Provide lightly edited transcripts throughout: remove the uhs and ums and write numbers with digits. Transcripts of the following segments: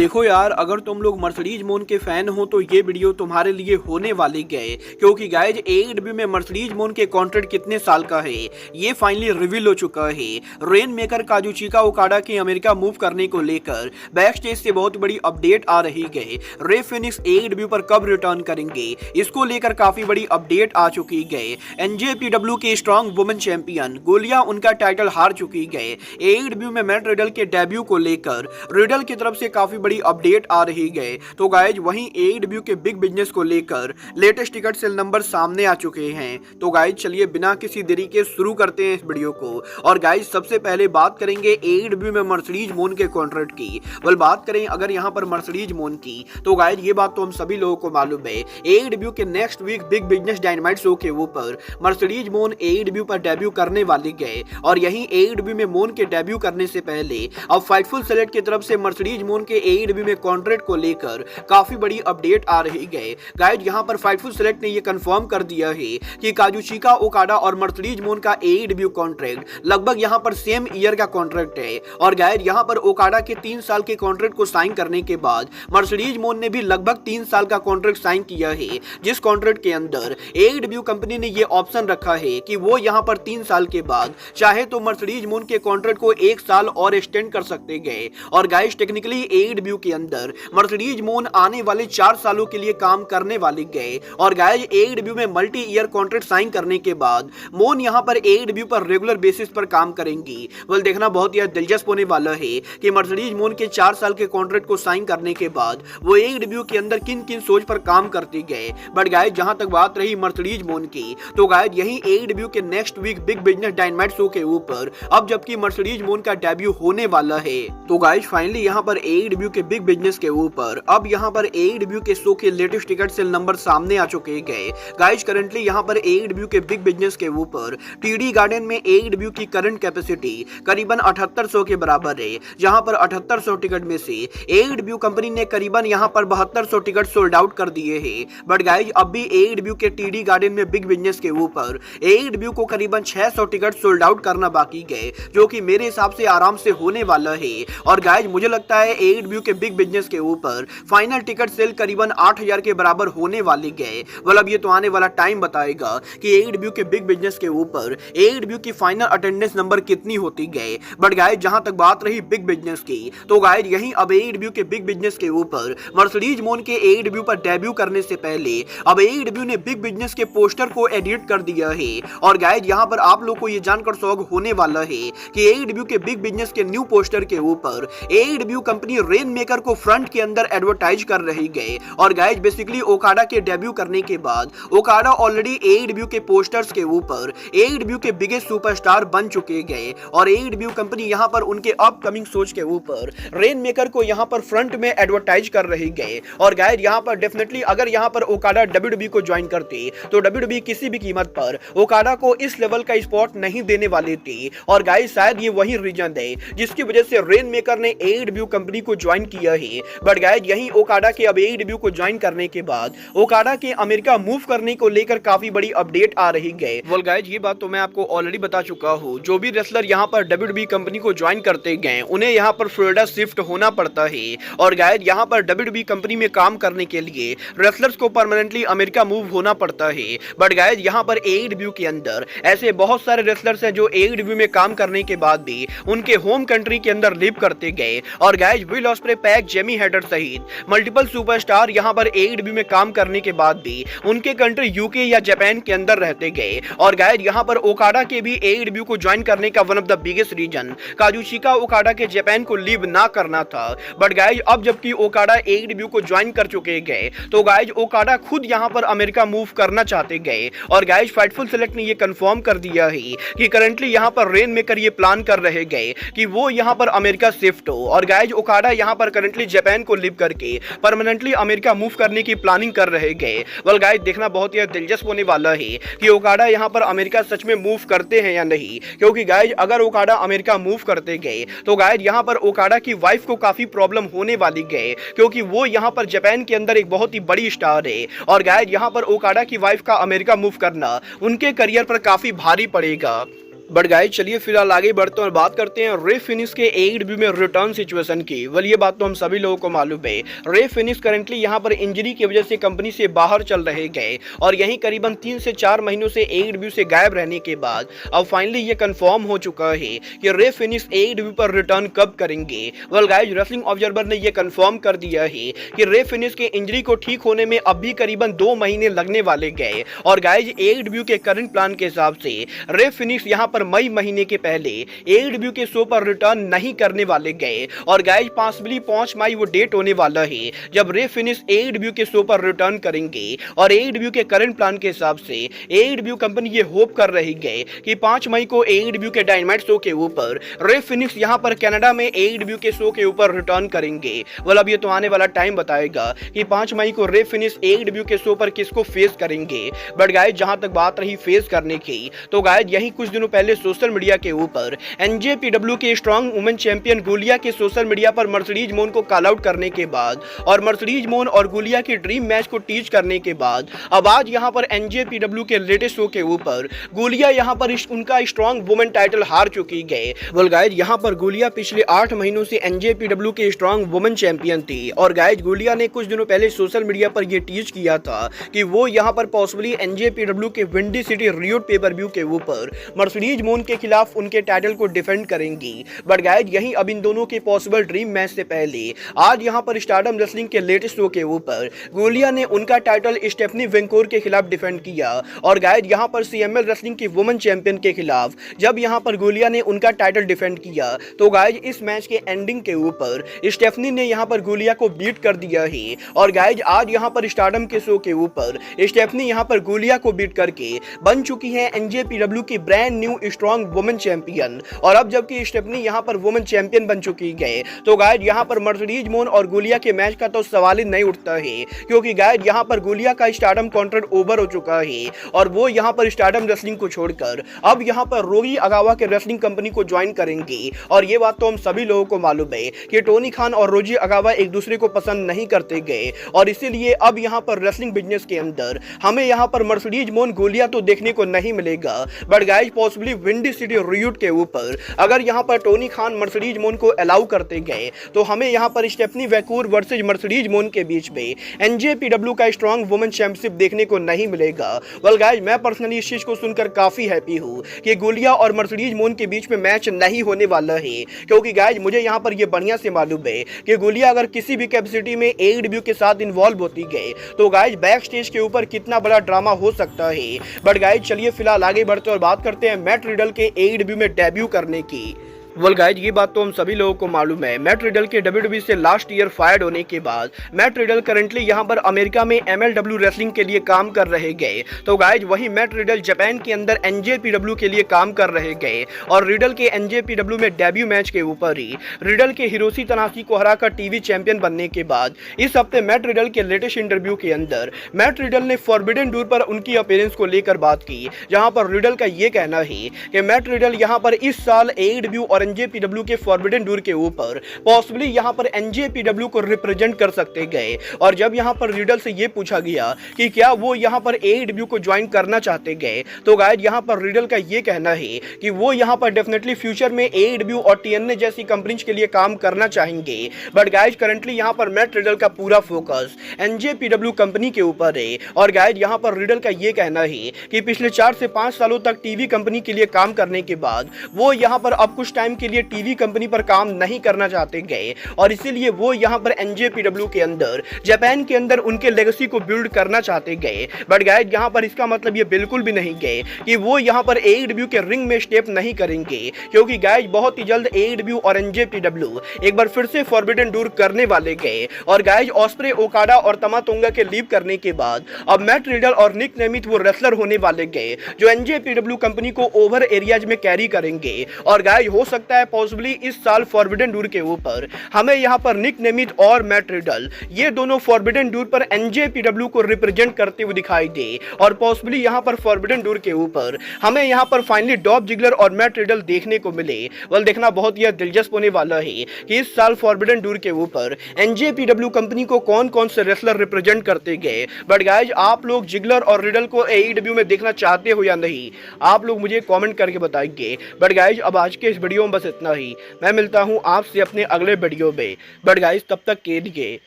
देखो यार, अगर तुम लोग मर्सिडीज मोन के फैन हो तो ये वीडियो तुम्हारे लिए होने वाली गए, क्योंकि गाइज एडब्ल्यू में मर्सिडीज मोन के कॉन्ट्रैक्ट कितने साल का है ये फाइनली रिवील हो चुका है। रेन मेकर काजुचिका ओकाडा के अमेरिका मूव करने को लेकर बैक स्टेज से बहुत बड़ी अपडेट आ रही है। रे फिनिक्स एडब्ल्यू पर कब रिटर्न करेंगे, इसको लेकर काफी बड़ी अपडेट आ चुकी है। एनजेपीडब्ल्यू के स्ट्रॉन्ग वुमेन चैंपियन गोलिया उनका टाइटल हार चुकी है। एडब्ल्यू में मैट रिडल के डेब्यू को लेकर रिडल की तरफ से काफी बड़ी अपडेट आ रही है। तो गाइज वहीं एडब्ल्यू के बिग बिजनेस को लेकर लेटेस्ट टिकट सेल नंबर सामने आ चुके हैं। तो गाइज चलिए बिना किसी देरी के शुरू करते हैं इस वीडियो को। और गाइज सबसे पहले बात करेंगे एडब्ल्यू में मर्सिडीज मोन के कॉन्ट्रैक्ट की। वेल बात करें अगर यहाँ पर मर्सिडीज मोन की, तो गाइज ये बात तो हम सभी लोगों को मालूम है, एडब्ल्यू के next week big business dynamite show के ऊपर मर्सिडीज मोन एडब्ल्यू पर डेब्यू करने वाली है। और यहीं एडब्ल्यू में मोन के डेब्यू करने से पहले अब फाइटफुल सेलेक्ट की तरफ से मर्सिडीज मोन के एडब्ल्यू में कॉन्ट्रैक्ट को लेकर काफी बड़ी अपडेट आ रही है। गाइज यहाँ पर फाइटफुल सेलेक्ट ने यह कंफर्म कर दिया है कि काजुचिका ओकाडा और मर्सिडीज मोन का एडब्ल्यू कॉन्ट्रैक्ट लगभग यहाँ पर सेम ईयर का कॉन्ट्रैक्ट है। और गाइज यहाँ पर ओकाडा के 3 साल के कॉन्ट्रैक्ट को साइन करने के बाद मर्सिडीज मोन ने भी लगभग 3 साल का कॉन्ट्रैक्ट साइन किया है, जिस कॉन्ट्रैक्ट के अंदर एडब्ल्यू कंपनी ने यह ऑप्शन रखा है कि वो यहाँ पर 3 साल के बाद चाहे तो मर्सिडीज मोन के कॉन्ट्रैक्ट को 1 साल और एक्सटेंड कर सकते गए। और गाइज टेक्निकली एडब्ल्यू के अंदर मर्सिडीज मोन आने वाले 4 सालों के लिए काम करने वाले गए। और गाइज एडब्ल्यू में मल्टी ईयर कॉन्ट्रैक्ट साइन करने के बाद मोन यहां पर एडब्ल्यू पर रेगुलर बेसिस पर काम करेंगी। वेल देखना बहुत ही दिलचस्प होने वाला है कि मर्सिडीज मोन के 4 साल के कॉन्ट्रैक्ट को साइन करने के बाद वो एडब्ल्यू के अंदर किन किन सोच पर काम करते गए। बट गाइज जहां तक बात रही मर्सिडीज मोन की, तो गाइज यही एडब्ल्यू के next week big business dynamite show के ऊपर अब जबकि मर्सिडीज मोन का डेब्यू होने वाला है, तो गाइज फाइनली यहां पर एडब्ल्यू के बिग बिजनेस के ऊपर अब यहां पर एडब्ल्यू के शो के लेटेस्ट टिकट सेल नंबर सामने आ चुके हैं। गाइज करंटली यहां पर एडब्ल्यू के बिग बिजनेस के ऊपर टीडी गार्डन में एडब्ल्यू की करंट कैपेसिटी करीबन 7800 के बराबर है, जहां पर 7800 टिकट में से एडब्ल्यू कंपनी ने करीबन यहां पर 7200 टिकट सोल्ड आउट कर दिए हैं। बट गाइज अब भी एडब्ल्यू के टीडी गार्डन में बिग बिजनेस के ऊपर एडब्ल्यू को करीबन 600 टिकट सोल्ड आउट करना बाकी है, जो कि मेरे हिसाब से आराम से होने वाला है। और गाइज मुझे लगता है एडब्ल्यू के बिग बिजनेस के ऊपर फाइनल टिकट सेल करीबन 8000 के बराबर होने वाली है। मतलब ये तो आने वाला टाइम बताएगा कि एडब्ल्यू के बिग बिजनेस के ऊपर एडब्ल्यू की फाइनल अटेंडेंस नंबर कितनी होती है। बट गाइज जहां तक बात रही बिग बिजनेस की, तो गाइज यहीं अब एडब्ल्यू के बिग बिजनेस के ऊपर मर्सिडीज मोन के एडब्ल्यू पर डेब्यू करने से पहले अब एडब्ल्यू ने बिग बिजनेस के पोस्टर को एडिट कर दिया है। और गाइज यहां पर आप लोग को यह जानकर शौक होने वाला है कि एडब्ल्यू के बिग बिजनेस के न्यू पोस्टर के ऊपर एडब्ल्यू कंपनी रेन मेकर को फ्रंट के अंदर एडवर्टाइज कर रही है। और गाइज बेसिकली ओकाडा के डेब्यू करने के बाद ओकाडा ऑलरेडी एडब्ल्यू के पोस्टर्स के ऊपर एडब्ल्यू के बिगेस्ट सुपरस्टार बन चुके गए। और एडब्ल्यू कंपनी यहां पर उनके अपकमिंग सोच के ऊपर रेन मेकर को यहां पर फ्रंट में एडवर्टाइज कर रही है। और गाइज यहां पर डेफिनेटली अगर यहां पर ओकाडा डब्ल्यूडब्ल्यूई को ज्वाइन करते तो डब्ल्यूडब्ल्यूई किसी भी कीमत पर ओकाडा को इस लेवल का स्पॉट नहीं देने वाली थी। और गाइज शायद ये वही रीजन है जिसकी वजह से रेन मेकर ने एडब्ल्यू कंपनी को ज्वाइन किया है। बट गाइज यही ओकाडा के अब एडब्ल्यू को ज्वाइन करने के बाद ओकाडा के अमेरिका मूव करने को लेकर काफी बड़ी अपडेट आ रही है। वेल गाइज ये बात तो मैं आपको ऑलरेडी बता चुका हूँ, जो भी रेसलर यहाँ पर डब्ल्यूडब्ल्यूई कंपनी को ज्वाइन करते गए उन्हें यहाँ पर फ्लोरिडा शिफ्ट होना पड़ता है। और गाइज यहाँ पर डब्ल्यूडब्ल्यूई कंपनी में काम करने के लिए रेसलर्स को परमानेंटली अमेरिका मूव होना पड़ता है। बट गाइज यहाँ पर एडब्ल्यू के अंदर ऐसे बहुत सारे रेसलर्स हैं जो एडब्ल्यू में काम करने के बाद भी उनके होम कंट्री के अंदर लिव करते गए। और guys will osprey, pack, Jamie header सहित मल्टीपल सुपरस्टार यहां पर एडब्ल्यू में काम करने के बाद भी उनके कंट्री यूके या जापान के अंदर रहते गए। और गाइज यहां पर ओकाडा के भी एडब्ल्यू को ज्वाइन करने का one of the biggest reason Kazuchika Okada के जापान को लीव ना करना था। बट गाइज अब जबकि ओकाडा एडब्ल्यू को ज्वाइन कर चुके गए, तो गाइज ओकाडा खुद यहां पर अमेरिका मूव करना चाहते गए। और गाइज फाइटफुल सेलेक्ट ने यह कंफर्म कर दिया है कि करंटली यहां पर रेन मेकर ये प्लान कर रहे गए कि वो यहां पर अमेरिका शिफ्ट हो। और गाइज ओकाडा यहां पर करंटली जापान को लिव करके परमानेंटली अमेरिका मूव करने की प्लानिंग कर रहे गए। वेल गाइज देखना बहुत ही दिलचस्प होने वाला है कि ओकाडा यहां पर अमेरिका सच में मूव करते हैं या नहीं। क्योंकि गाइज अगर ओकाडा अमेरिका मूव करते गए तो गाइज यहां पर ओकाडा की वाइफ को काफी प्रॉब्लम होने वाली गए, क्योंकि वो यहां पर जापान के अंदर एक बहुत ही बड़ी स्टार है। और गाइज यहां पर ओकाडा की वाइफ का अमेरिका मूव करना उनके करियर पर काफी भारी पड़ेगा। बट गाइस चलिए फिलहाल आगे बढ़ते हैं और बात करते हैं रे फिनिक्स के AEW में रिटर्न सिचुएशन की। वेल ये बात तो हम सभी लोगों को मालूम है, रे फिनिक्स करंटली यहां पर इंजरी की वजह से कंपनी से बाहर चल रहे गए और यहीं करीबन 3 से 4 महीनों से AEW से गायब रहने के बाद अब फाइनली ये कंफर्म हो चुका है कि रे फिनिक्स AEW पर रिटर्न कब करेंगे। वेल गाइस रेसलिंग ऑब्जर्वर ने यह कंफर्म कर दिया है कि रे फिनिक्स के इंजरी को ठीक होने में अब भी करीबन 2 महीने लगने वाले गए और गाइस AEW के करंट प्लान के हिसाब से रे फिनिक्स यहां पर मई महीने के पहले AEW के शो पर रिटर्न नहीं करने वाले गए और गाइस पॉसिबली 5 मई वो डेट होने वाला है जब रे फिनिक्स AEW के शो पर रिटर्न करेंगे और AEW के करंट प्लान के हिसाब से AEW कंपनी ये होप कर रही है कि 5 मई को AEW के डायनामाइट शो के ऊपर रे फिनिक्स यहां पर कनाडा में AEW के शो के ऊपर रिटर्न करेंगे। वेल अब ये तो आने वाला टाइम बताएगा कि 5 मई को रे फिनिक्स AEW के शो पर किसको फेस करेंगे। बट गाइस जहां तक बात रही फेस करने की, तो गाइस यही कुछ दिनों पहले सोशल मीडिया के ऊपर NJPW के स्ट्रॉन्ग वुमेन चैंपियन गुलिया के सोशल मीडिया पर मर्सिडीज मोन को कॉल आउट करने के बाद और मर्सिडीज मोन और गुलिया की ड्रीम मैच को टीच करने के बाद अब आज यहां पर NJPW के लेटेस्ट शो के ऊपर गुलिया यहां पर उनका स्ट्रॉन्ग वुमेन टाइटल हार चुकी गए। वेल गाइस यहां पर गुलिया पिछले 8 महीनों से NJPW के स्ट्रॉन्ग वुमेन चैंपियन थी और गाइस गुलिया ने कुछ दिनों पहले सोशल मीडिया पर यह टीच किया था कि वो यहां पर पॉसिबली NJPW के windy city Riot pay per view के ऊपर मर्सिडीज मोन के खिलाफ उनके टाइटल को डिफेंड करेंगी। बट गाइस यही अब इन दोनों के पॉसिबल ड्रीम मैच से पहले आज यहां पर स्टारडम रेसलिंग के लेटेस्ट शो के ऊपर गुलिया ने उनका टाइटल स्टेफनी वेंकोर के खिलाफ डिफेंड किया और गाइस यहां पर CML रेसलिंग की वुमेन चैंपियन के खिलाफ जब यहां पर गुलिया ने उनका टाइटल डिफेंड किया तो गाइस इस मैच के एंडिंग के ऊपर स्टेफनी ने यहां पर गुलिया को बीट कर दिया है और गाइस आज यहां पर स्टारडम के शो के ऊपर स्टेफनी यहां पर गुलिया को बीट करके बन चुकी है NJPW की brand new strong women champion. और अब जबकि स्टेफनी यहां पर वुमेन चैंपियन बन चुकी है तो गाइस यहां पर मर्सिडीज मोन और गुलिया के मैच का तो सवाल ही नहीं उठता है, क्योंकि गाइस यहां पर गुलिया का स्टारडम कॉन्ट्रैक्ट ओवर हो चुका है और वो यहां पर स्टारडम रेसलिंग को छोड़कर अब यहां पर रोगी अगावा के रेसलिंग कंपनी को ज्वाइन करेंगे। और ये बात तो हम सभी लोगों को मालूम है कि टोनी खान और रोजी अगावा एक दूसरे को पसंद नहीं करते गए और इसीलिए अब यहां पर रेसलिंग बिजनेस के अंदर हमें यहां पर मर्सिडीज मोन गुलिया तो देखने को नहीं मिलेगा। But guys possibly windy city Riot के ऊपर अगर यहां पर टोनी खान मर्सिडीज मोन को अलाउ करते गए तो हमें यहां पर स्टेफनी वेंकोर वर्सेस मर्सिडीज मोन के बीच में NJPW का स्ट्रॉन्ग वुमेन चैंपियनशिप देखने को नहीं मिलेगा। वेल गाइस मैं पर्सनली इस चीज को सुनकर काफी हैप्पी हूं कि गुलिया और मर्सिडीज मोन के बीच में मैच नहीं होने वाला है, क्योंकि गाइस मुझे यहां पर यह बढ़िया से मालूम है कि गुलिया अगर किसी भी कैपेसिटी में AEW के साथ इन्वॉल्व होती गए तो गाइस बैक स्टेज के ऊपर कितना बड़ा ड्रामा हो सकता है। बट गाइस चलिए फिलहाल आगे बढ़ते और बात करते हैं मैट रिडल के AEW में डेब्यू करने की। वेल गाइस ये बात तो हम सभी लोगों को मालूम है, मैट रिडल के WWE से लास्ट ईयर फायर्ड होने के बाद मैट रिडल करंटली यहां पर अमेरिका में MLW रेसलिंग के लिए काम कर रहे गए। तो गाइस वही मैट रिडल जापान के अंदर NJPW के लिए काम कर रहे गए और रिडल के NJPW में डेब्यू मैच के ऊपर ही रिडल के हिरोशी तनाशी को हराकर टीवी चैंपियन बनने के बाद इस हफ्ते मैट रिडल के लेटेस्ट इंटरव्यू के अंदर मैट रिडल ने फॉरबिडन डोर पर उनकी अपीयरेंस को लेकर बात की, जहां पर रिडल का ये कहना है कि मैट रिडल यहां पर इस साल AEW और NJPW के फॉरबिडन डोर के ऊपर पॉसिबली यहां पर NJPW को रिप्रेजेंट कर सकते गए। और जब यहां पर रिडल से यह पूछा गया कि क्या वो यहां पर AEW को ज्वाइन करना चाहते गए तो गाइस यहां पर रिडल का ये कहना है कि वो यहां पर डेफिनेटली फ्यूचर में AEW और TNA जैसी कंपनीज के लिए काम करना चाहेंगे। बट गाइस करंटली यहां पर मैट रिडल का पूरा फोकस NJPW कंपनी के ऊपर है और गाइस यहां पर रिडल का ये कहना है कि पिछले 4 से 5 सालों तक टीवी कंपनी के लिए काम करने के बाद वो यहां पर अब कुछ टाइम के लिए टीवी कंपनी पर काम नहीं करना चाहते गए और इसीलिए वो यहां पर NJPW के अंदर जापान के अंदर उनके लेगेसी को बिल्ड करना चाहते गए। बट गाइस यहां पर इसका मतलब ये बिल्कुल भी नहीं गए कि वो यहां पर AEW के रिंग में स्टेप नहीं करेंगे, क्योंकि गाइस बहुत ही जल्द AEW और NJPW एक बार फिर से फॉरबिडन डोर करने वाले गए। और गाइस ऑस्प्रे ओकाडा और तमा तोंगा के लीव करने के बाद अब मैट रिडल और निक नेमिथ वो रेसलर होने वाले गए जो NJPW कंपनी को ओवर एरियाज में कैरी करेंगे। और गाइस हो सकता सकता है पॉसिबली इस साल फॉरबिडन डूर के ऊपर हमें यहाँ पर निक नेमिथ और मैट रिडल ये दोनों फॉरबिडन डूर पर एनजेपीडब्ल्यू को रिप्रेजेंट करते हुए दिखाई दे और पॉसिबली यहाँ पर फॉरबिडन डूर के ऊपर हमें यहाँ पर फाइनली डॉल्फ जिगलर और मैट रिडल देखने को मिले। वेल, देखना बहुत ही दिलचस्प होने वाला है कि इस साल फॉरबिडन डूर के ऊपर एनजेपीडब्ल्यू कंपनी को कौन कौन से रेसलर रिप्रेजेंट करते गए। बट गाइज, आप लोग जिगलर और रिडल को एईडब्ल्यू में देखना चाहते हो या नहीं, आप लोग मुझे कमेंट करके बताएंगे। बट गाइज, अब आज के इस वीडियो में बस इतना ही। मैं मिलता हूं आपसे अपने अगले वीडियो में। बट गाइज, तब तक के लिए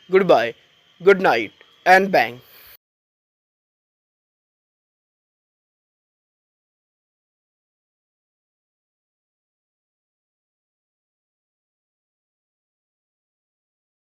goodbye, good night and bang.